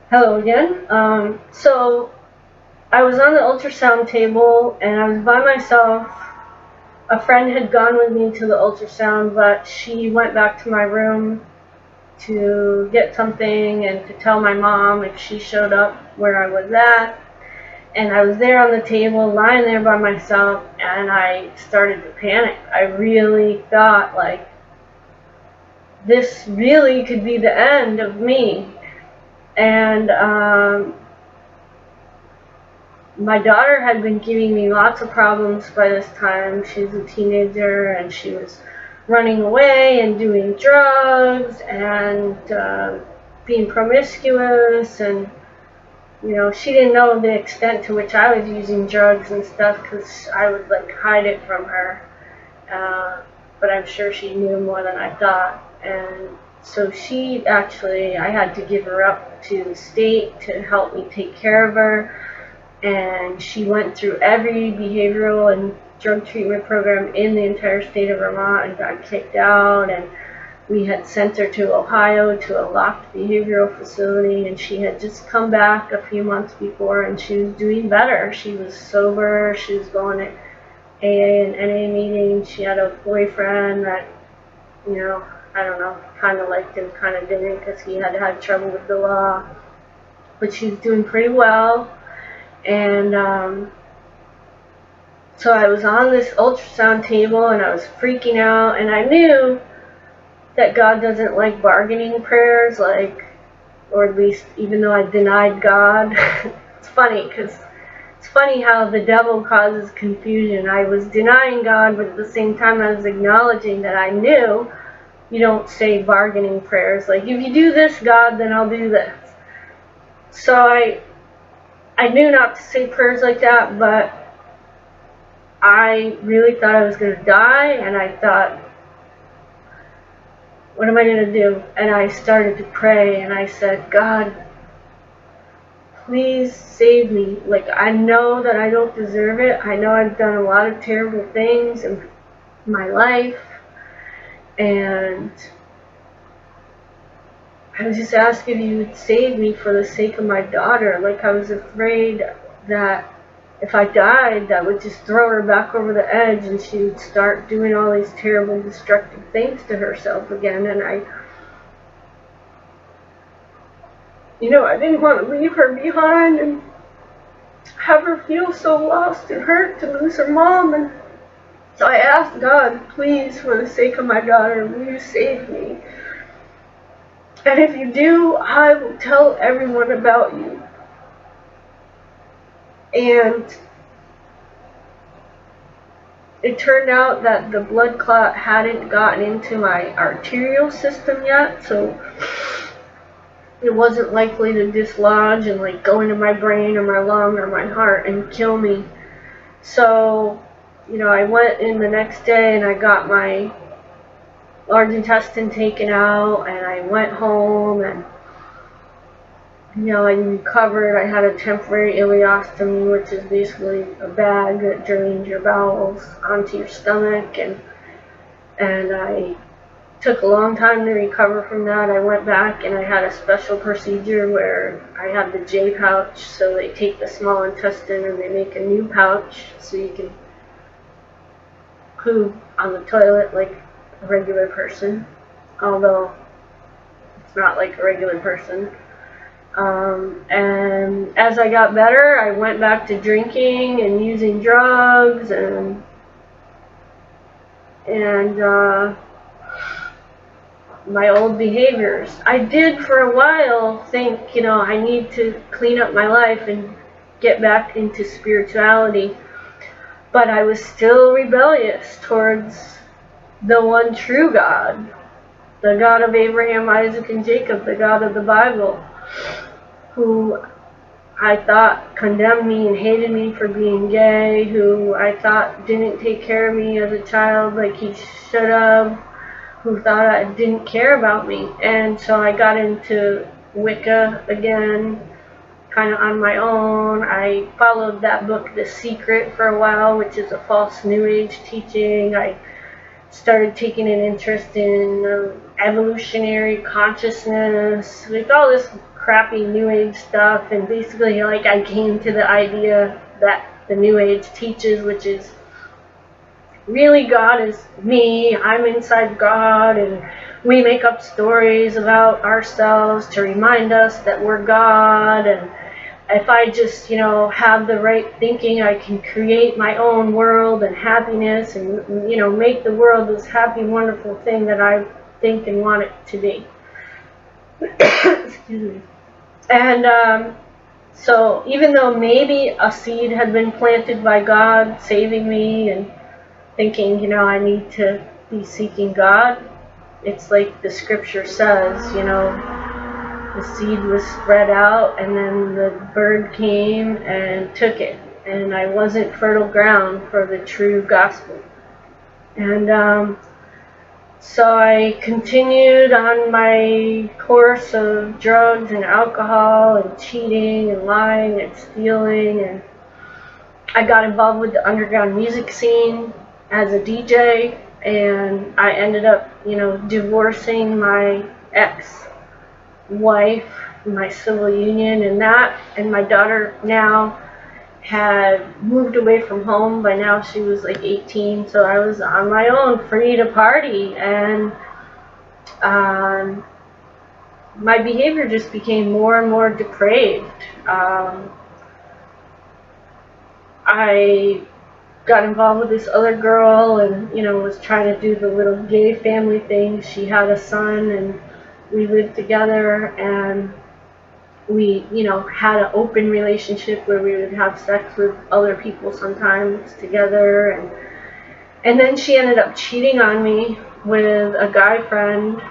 Hello again. So I was on the ultrasound table and I was by myself. A friend had gone with me to the ultrasound, but she went back to my room to get something and to tell my mom if she showed up where I was at. And I was there on the table, lying there by myself, and I started to panic. I really thought, like, this really could be the end of me. And my daughter had been giving me lots of problems by this time. She's a teenager and she was running away and doing drugs and being promiscuous, and she didn't know the extent to which I was using drugs and stuff because I would like hide it from her. But I'm sure she knew more than I thought. And so I had to give her up to the state to help me take care of her, and she went through every behavioral and drug treatment program in the entire state of Vermont and got kicked out. And we had sent her to Ohio to a locked behavioral facility, and she had just come back a few months before and she was doing better. She was sober, she was going to AA and NA meetings. She had a boyfriend that, I don't know, kind of liked him, kind of didn't, because he had trouble with the law. But she was doing pretty well. And so I was on this ultrasound table and I was freaking out, and I knew that God doesn't like bargaining prayers, or at least even though I denied God. It's funny because it's funny how the devil causes confusion. I was denying God, but at the same time I was acknowledging that I knew you don't say bargaining prayers. Like, if you do this, God, then I'll do this. So I knew not to say prayers like that, but I really thought I was going to die, and I thought, what am I going to do? And I started to pray, and I said, God, please save me. Like, I know that I don't deserve it. I know I've done a lot of terrible things in my life, and I was just asking if you would save me for the sake of my daughter. Like, I was afraid that if I died, that would just throw her back over the edge and she would start doing all these terrible, destructive things to herself again. And I didn't want to leave her behind and have her feel so lost and hurt to lose her mom. And so I asked God, please, for the sake of my daughter, will you save me? And if you do, I will tell everyone about you. And it turned out that the blood clot hadn't gotten into my arterial system yet, so it wasn't likely to dislodge and like go into my brain or my lung or my heart and kill me. So, I went in the next day and I got my large intestine taken out, and I went home, and I recovered. I had a temporary ileostomy, which is basically a bag that drains your bowels onto your stomach, and I took a long time to recover from that. I went back and I had a special procedure where I had the J pouch, so they take the small intestine and they make a new pouch so you can poop on the toilet like a regular person, although it's not like a regular person. And as I got better, I went back to drinking and using drugs and my old behaviors. I did for a while think, I need to clean up my life and get back into spirituality, but I was still rebellious towards the one true God, the God of Abraham, Isaac, and Jacob, the God of the Bible, who I thought condemned me and hated me for being gay, who I thought didn't take care of me as a child like he should have, who thought I didn't care about me. And so I got into Wicca again, kind of on my own. I followed that book, The Secret, for a while, which is a false New Age teaching. I started taking an interest in evolutionary consciousness, like all this crappy New Age stuff, and basically, like, I came to the idea that the New Age teaches, which is really God is me, I'm inside God, and we make up stories about ourselves to remind us that we're God, and if I just, have the right thinking, I can create my own world and happiness and, make the world this happy, wonderful thing that I think and want it to be. Excuse me. And so even though maybe a seed had been planted by God saving me and thinking, I need to be seeking God, it's like the scripture says, the seed was spread out and then the bird came and took it. And I wasn't fertile ground for the true gospel. And so I continued on my course of drugs and alcohol and cheating and lying and stealing, and I got involved with the underground music scene as a DJ, and I ended up, divorcing my ex-wife, my civil union, and my daughter now had moved away from home. By now she was like 18, so I was on my own, free to party, and my behavior just became more and more depraved. I got involved with this other girl and, was trying to do the little gay family thing. She had a son and we lived together, and we, had an open relationship where we would have sex with other people sometimes together. And then she ended up cheating on me with a guy friend,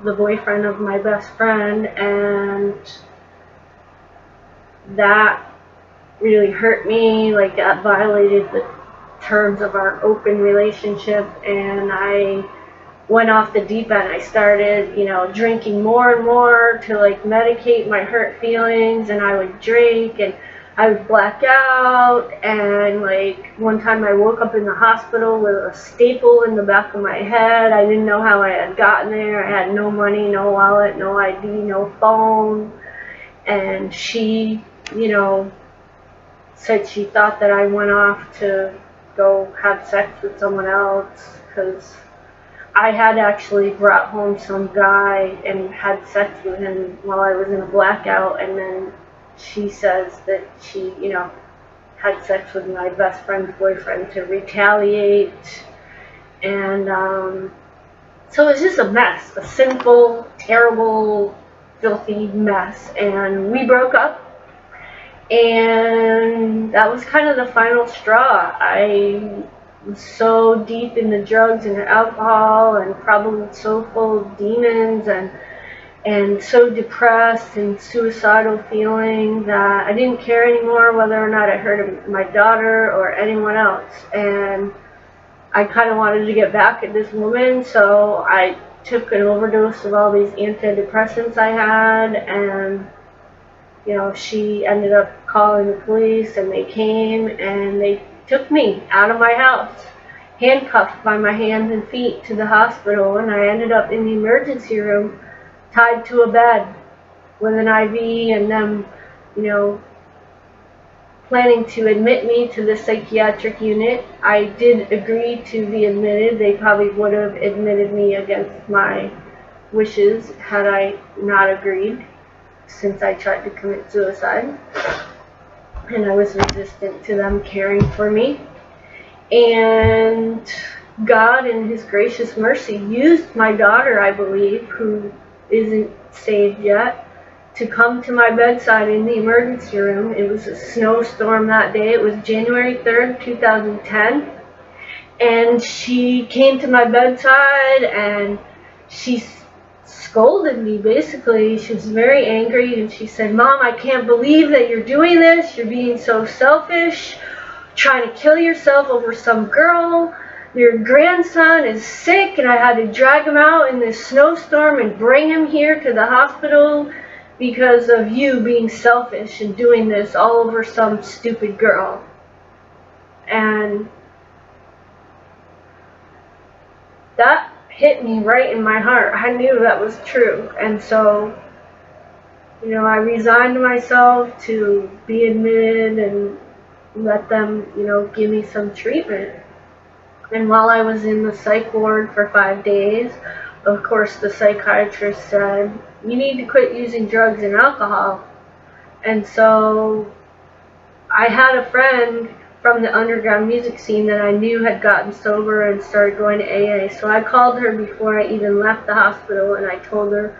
the boyfriend of my best friend, and that really hurt me. Like, that violated the terms of our open relationship, and I went off the deep end. I started, drinking more and more to like medicate my hurt feelings, and I would drink and I would black out, and like one time I woke up in the hospital with a staple in the back of my head. I didn't know how I had gotten there. I had no money, no wallet, no ID, no phone, and she, said she thought that I went off to go have sex with someone else, because I had actually brought home some guy and had sex with him while I was in a blackout, and then she says that she, had sex with my best friend's boyfriend to retaliate. And so it was just a mess, a sinful, terrible, filthy mess. And we broke up, and that was kind of the final straw. I was so deep in the drugs and the alcohol, and probably so full of demons, and so depressed and suicidal feeling that I didn't care anymore whether or not it hurt my daughter or anyone else. And I kind of wanted to get back at this woman, so I took an overdose of all these antidepressants I had, and she ended up calling the police, and they came and they took me out of my house, handcuffed by my hands and feet, to the hospital, and I ended up in the emergency room, tied to a bed with an IV, and them, planning to admit me to the psychiatric unit. I did agree to be admitted. They probably would have admitted me against my wishes had I not agreed, since I tried to commit suicide, and I was resistant to them caring for me. And God, in His gracious mercy, used my daughter, I believe, who isn't saved yet, to come to my bedside in the emergency room. It was a snowstorm that day. It was January 3rd, 2010. And she came to my bedside and she scolded me, basically. She was very angry, and she said, "Mom, I can't believe that you're doing this. You're being so selfish, trying to kill yourself over some girl. Your grandson is sick, and I had to drag him out in this snowstorm and bring him here to the hospital because of you being selfish and doing this all over some stupid girl." And that hit me right in my heart. I knew that was true. And so You know, I resigned myself to be admitted and let them, you know, give me some treatment. And while I was in the psych ward for 5 days, of course, the psychiatrist said, you need to quit using drugs and alcohol. And so I had a friend from the underground music scene that I knew had gotten sober and started going to AA. So I called her before I even left the hospital, and I told her,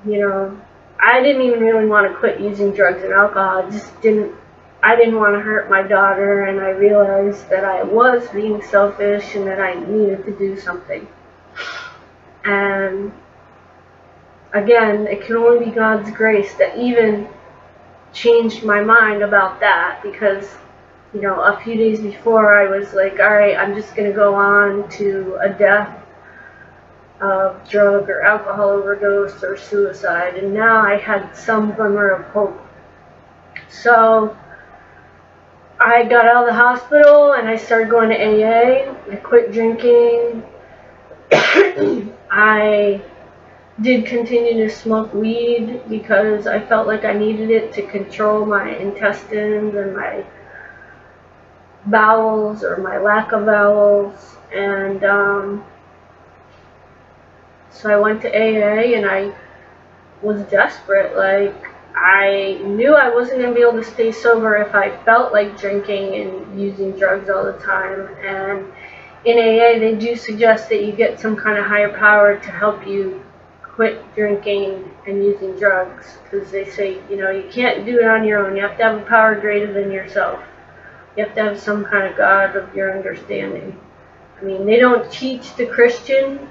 you know, I didn't even really want to quit using drugs and alcohol. I didn't want to hurt my daughter, and I realized that I was being selfish and that I needed to do something. And again, it can only be God's grace that even changed my mind about that, because, you know, a few days before I was like, alright, I'm just going to go on to a death of drug or alcohol overdose or suicide, and now I had some glimmer of hope. So I got out of the hospital and I started going to AA. I quit drinking. I did continue to smoke weed because I felt like I needed it to control my intestines and my bowels, or my lack of bowels. And so I went to AA, and I was desperate. Like, I knew I wasn't going to be able to stay sober if I felt like drinking and using drugs all the time. And in AA, they do suggest that you get some kind of higher power to help you quit drinking and using drugs, because they say, you know, you can't do it on your own. You have to have a power greater than yourself. You have to have some kind of God of your understanding. I mean, they don't teach the Christian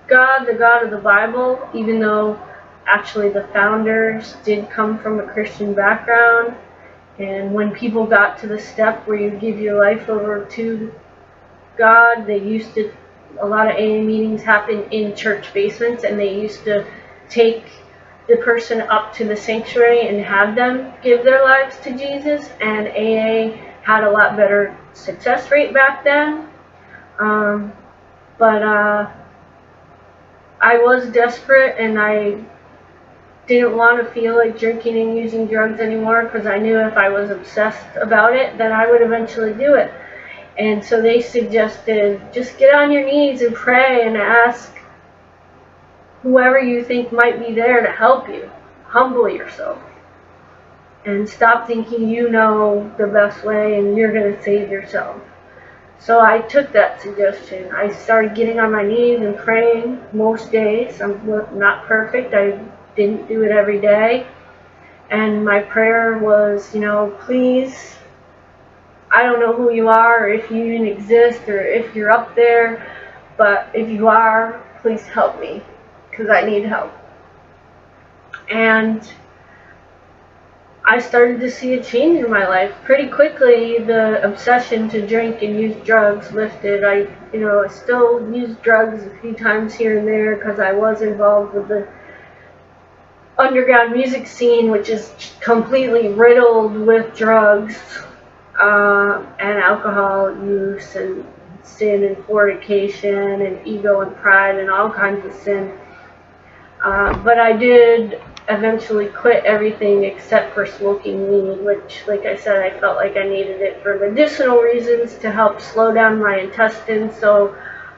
God, the God of the Bible, even though actually the founders did come from a Christian background. And when people got to the step where you give your life over to God, they used to, a lot of AA meetings happen in church basements, and they used to take the person up to the sanctuary and have them give their lives to Jesus. And AA had a lot better success rate back then. But I was desperate, and I didn't want to feel like drinking and using drugs anymore, because I knew if I was obsessed about it, then I would eventually do it. And so they suggested, just get on your knees and pray and ask whoever you think might be there to help you. Humble yourself. And stop thinking you know the best way and you're going to save yourself. So I took that suggestion. I started getting on my knees and praying most days. I'm not perfect. I didn't do it every day. And my prayer was, you know, please, I don't know who you are, or if you even exist, or if you're up there, but if you are, please help me, because I need help. And I started to see a change in my life. Pretty quickly, the obsession to drink and use drugs lifted. I still used drugs a few times here and there, because I was involved with the underground music scene, which is completely riddled with drugs. And alcohol use and sin and fornication and ego and pride and all kinds of sin. But I did eventually quit everything except for smoking weed, which, like I said, I felt like I needed it for medicinal reasons to help slow down my intestines so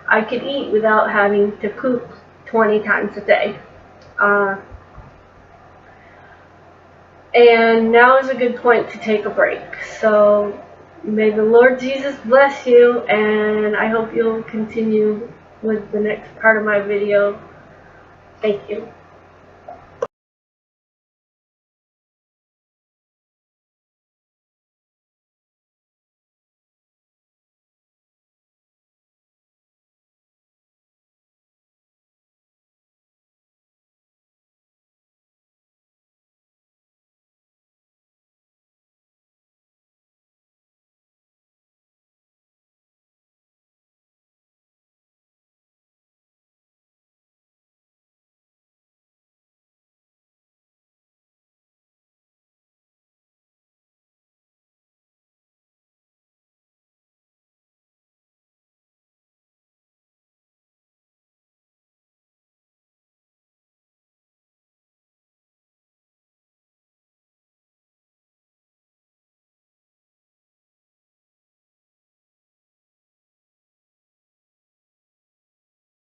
I could eat without having to poop 20 times a day. And now is a good point to take a break. So may the Lord Jesus bless you, and I hope you'll continue with the next part of my video. Thank you.